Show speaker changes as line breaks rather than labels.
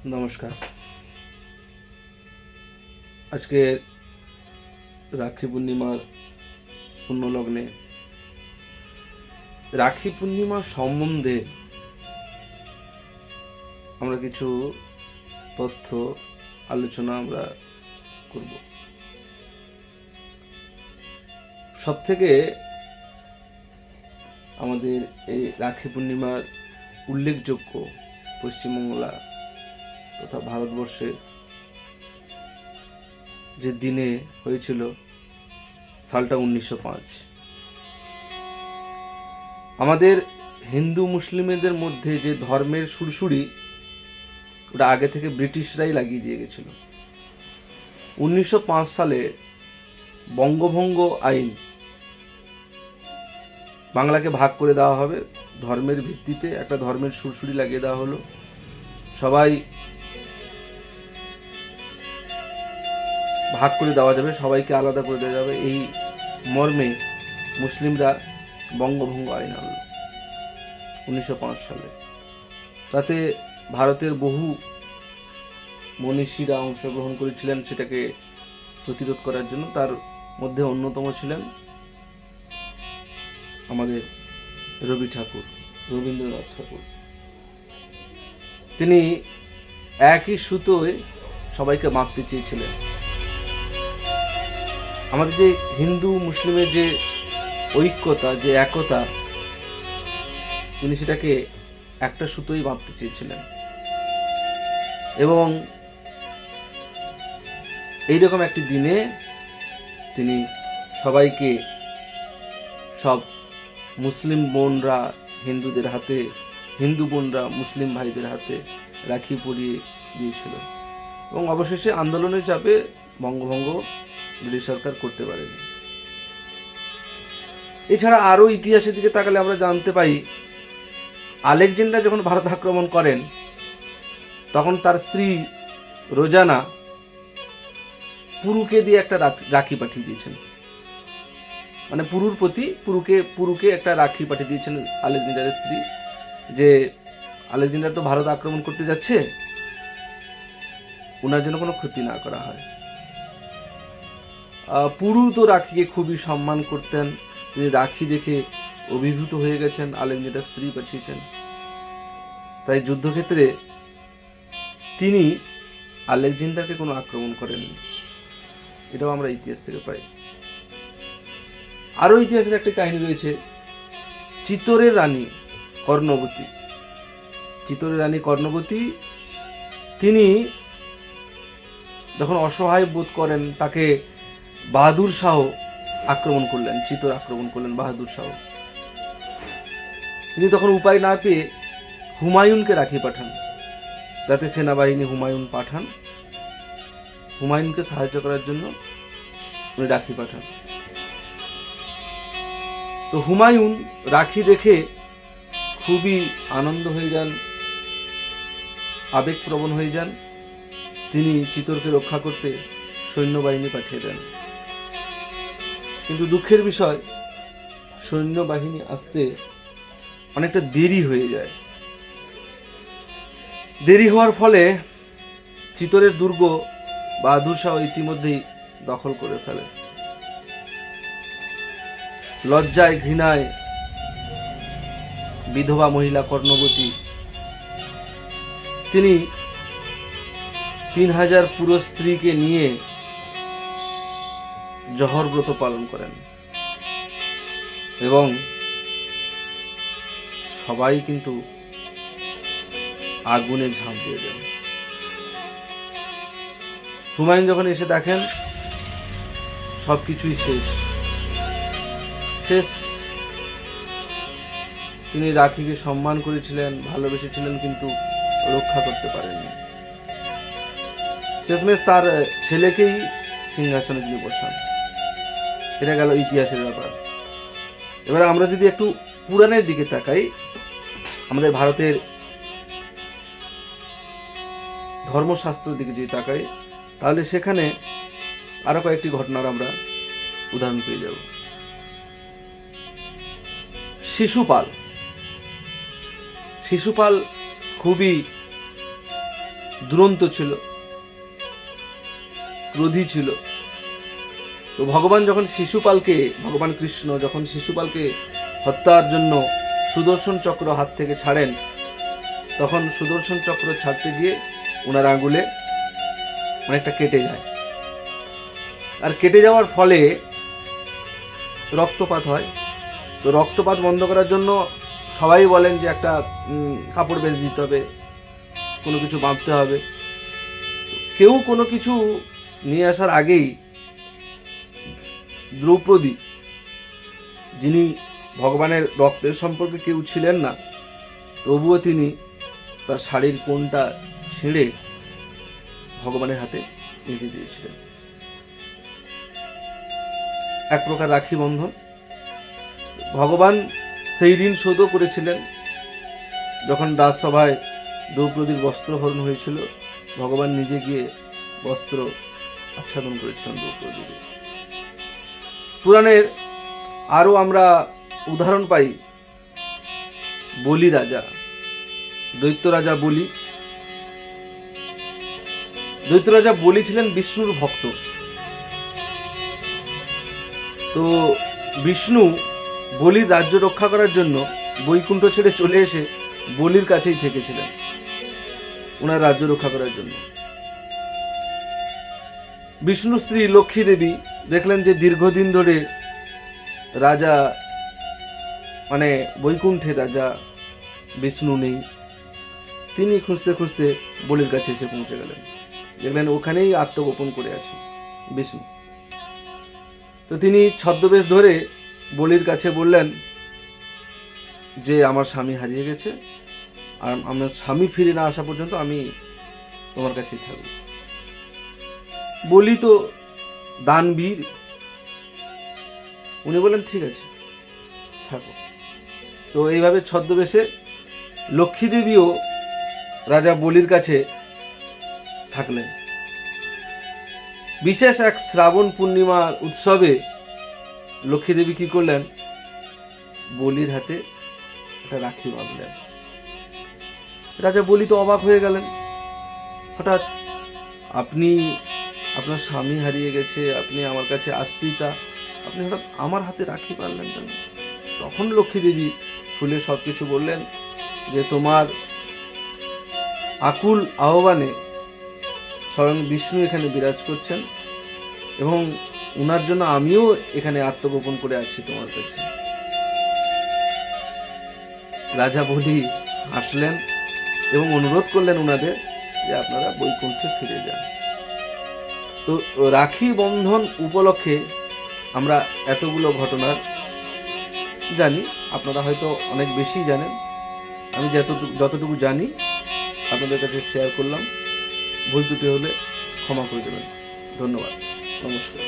নমস্কার। আজকে রাখি পূর্ণিমার পুণ্যলগ্নে রাখি পূর্ণিমা সম্বন্ধে আমরা কিছু তথ্য আলোচনা আমরা করব। সব থেকে আমাদের এই রাখি পূর্ণিমার উল্লেখযোগ্য পশ্চিমবাংলা তথা ভারতবর্ষের যে দিনে হয়েছিল, সালটা 1905। আমাদের হিন্দু মুসলিমদের মধ্যে যে ধর্মের সুরসুরি, ওটা আগে থেকে ব্রিটিশরাই লাগিয়ে দিয়ে গেছিল। 1905 সালে বঙ্গভঙ্গ আইন, বাংলাকে ভাগ করে দেওয়া হবে ধর্মের ভিত্তিতে, একটা ধর্মের সুরসুরি লাগিয়ে দেওয়া হলো। সবাই ভাগ করে দেওয়া যাবে, সবাইকে আলাদা করে দেওয়া যাবে, এই মর্মে মুসলিমরা বঙ্গভঙ্গ আইন আনল 1905 সালে। তাতে ভারতের বহু মনীষীরা অংশগ্রহণ করেছিলেন সেটাকে প্রতিরোধ করার জন্য। তার মধ্যে অন্যতম ছিলেন আমাদের রবীন্দ্রনাথ ঠাকুর। তিনি একই সুতোয় সবাইকে বাঁধতে চেয়েছিলেন। আমাদের যে হিন্দু মুসলিমের যে ঐক্যতা, যে একতা, তিনি সেটাকে একটা সুতোই বাঁধতে চেয়েছিলেন। এবং এইরকম একটি দিনে তিনি সবাইকে, সব মুসলিম বোনরা হিন্দুদের হাতে, হিন্দু বোনরা মুসলিম ভাইদের হাতে রাখি পরিয়ে দিয়েছিল। এবং অবশেষে আন্দোলনের চাপে বঙ্গভঙ্গ ব্রিটিশ সরকার করতে পারেনি। এছাড়া আরও ইতিহাসের দিকে তাকালে আমরা জানতে পাই, আলেকজান্ডার যখন ভারত আক্রমণ করেন, তখন তার স্ত্রী রোজানা পুরুকে দিয়ে একটা রাখি পাঠিয়ে দিয়েছেন। মানে পুরুর প্রতি পুরুকে একটা রাখি পাঠিয়ে দিয়েছেন আলেকজান্ডারের স্ত্রী, যে আলেকজান্ডার তো ভারত আক্রমণ করতে যাচ্ছে, ওনার জন্য কোনো ক্ষতি না করা হয়। পুরু তো রাখিকে খুবই সম্মান করতেন। তিনি রাখি দেখে অভিভূত হয়ে গেছেন, আলেকজান্ডার স্ত্রী পাঠিয়েছেন। তাই যুদ্ধক্ষেত্রে তিনি আলেকজান্ডারকে কোনো আক্রমণ করেননি। এটাও আমরা ইতিহাস থেকে পাই। আরও ইতিহাসের একটা কাহিনী রয়েছে, চিতোরের রানী কর্ণবতী। চিতোরের রানী কর্ণবতী, তিনি যখন অসহায় বোধ করেন, তাকে বাহাদুর শাহ আক্রমণ করলেন, চিতোর আক্রমণ করলেন বাহাদুর শাহ। তিনি তখন উপায় না পেয়ে হুমায়ুনকে রাখি পাঠান, যাতে সেনাবাহিনী হুমায়ুন পাঠান, হুমায়ুনকে সাহায্য করার জন্য উনি রাখি পাঠান। তো হুমায়ুন রাখি দেখে খুবই আনন্দ হয়ে যান, আবেগপ্রবণ হয়ে যান। তিনি চিতোরকে রক্ষা করতে সৈন্যবাহিনী পাঠিয়ে দেন। কিন্তু দুঃখের বিষয়, সৈন্যবাহিনী আসতে অনেকটা দেরি হয়ে যায়। দেরি হওয়ার ফলে চিতোরের দুর্গ বাহাদুর শাহ ইতিমধ্যেই দখল করে ফেলে। লজ্জায় ঘৃণায় বিধবা মহিলা কর্ণবতী, তিনি 3000 পুরো স্ত্রীকে নিয়ে জহর ব্রত পালন করেন এবং সবাই কিন্তু আগুনে ঝাঁপ দিয়ে দেন। হুমায়ুন যখন এসে দেখেন সবকিছুই শেষ, তিনি রাখিকে সম্মান করেছিলেন, ভালোবেসেছিলেন, কিন্তু রক্ষা করতে পারেননি। শেষমেশ তার ছেলেকেই সিংহাসনে তিনি বসান। এটা গেল ইতিহাসের ব্যাপার। এবার আমরা যদি একটু পুরাণের দিকে তাকাই, আমাদের ভারতের ধর্মশাস্ত্রের দিকে যদি তাকাই, তাহলে সেখানে আরো কয়েকটি ঘটনার আমরা উদাহরণ পেয়ে যাব। শিশুপাল খুবই দুরন্ত ছিল, ক্রোধী ছিল। তো ভগবান কৃষ্ণ যখন শিশুপালকে হত্যার জন্য সুদর্শন চক্র হাত থেকে ছাড়েন, তখন সুদর্শন চক্র ছাড়তে গিয়ে ওনার আঙুলে অনেকটা কেটে যায়, আর কেটে যাওয়ার ফলে রক্তপাত হয়। তো রক্তপাত বন্ধ করার জন্য সবাই বলেন যে একটা কাপড় বেঁধে দিতে হবে, কোনো কিছু বাঁধতে হবে। কেউ কোনো কিছু নিয়ে আসার আগেই দ্রৌপদী, যিনি ভগবানের রক্তের সম্পর্কে কেউ ছিলেন না, তবুও তিনি তার শাড়ির কোণটা ছিঁড়ে ভগবানের হাতে বেঁধে দিয়েছিলেন। এক প্রকার রাখি বন্ধন। ভগবান সেই ঋণ শোধও করেছিলেন। যখন রাজসভায় দ্রৌপদীর বস্ত্রহরণ হয়েছিল, ভগবান নিজে গিয়ে বস্ত্র আচ্ছাদন করেছিলেন দ্রৌপদীকে। পুরাণের আরও আমরা উদাহরণ পাই বলি রাজা, দৈত্য রাজা বলি। দৈত্য রাজা বলি ছিলেন বিষ্ণুর ভক্ত। তো বিষ্ণু বলির রাজ্য রক্ষা করার জন্য বৈকুণ্ঠ ছেড়ে চলে এসে বলির কাছেই থেকেছিলেন ওনার রাজ্য রক্ষা করার জন্য। বিষ্ণু স্ত্রী লক্ষ্মী দেবী দেখলেন যে দীর্ঘদিন ধরে রাজা বৈকুণ্ঠে রাজা বিষ্ণু নেই। তিনি খুঁজতে খুঁজতে বলির কাছে এসে পৌঁছে গেলেন, দেখলেন ওখানেই আত্মগোপন করে আছে বিষ্ণু। তো তিনি ছদ্মবেশ ধরে বলির কাছে বললেন যে আমার স্বামী হারিয়ে গেছে, আর আমার স্বামী ফিরে না আসা পর্যন্ত আমি তোমার কাছেই থাকব। বলি তো দানবীর, উনি বললেন ঠিক আছে থাকো। তো এইভাবে ছদ্মবেশে লক্ষ্মী দেবীও রাজা বলির কাছে থাকলেন। বিশেষ এক শ্রাবণ পূর্ণিমার উৎসবে লক্ষ্মী দেবী কি করলেন, বলির হাতে একটা রাখি বাঁধলেন। রাজা বলি তো অবাক হয়ে গেলেন, হঠাৎ আপনি, আপনার স্বামী হারিয়ে গেছে, আপনি আমার কাছে আশ্রিতা, আপনি হঠাৎ আমার হাতে রাখি বাঁধলেন কেন? তখন লক্ষ্মী দেবী খুলে সবকিছু বললেন যে তোমার আকুল আহ্বানে স্বয়ং বিষ্ণু এখানে বিরাজ করছেন, এবং উনার জন্য আমিও এখানে আত্মগোপন করে আছি তোমার কাছে। রাজা বলি হাসলেন এবং অনুরোধ করলেন উনাদের যে আপনারা বৈকুণ্ঠে ফিরে যান। তো রাখি বন্ধন উপলক্ষে আমরা এতগুলো ঘটনার জানি, আপনারা হয়তো অনেক বেশি জানেন। আমি যতটুকু জানি আপনাদের কাছে শেয়ার করলাম। ভুল ত্রুটি হলে ক্ষমা করে দেবেন। ধন্যবাদ, নমস্কার।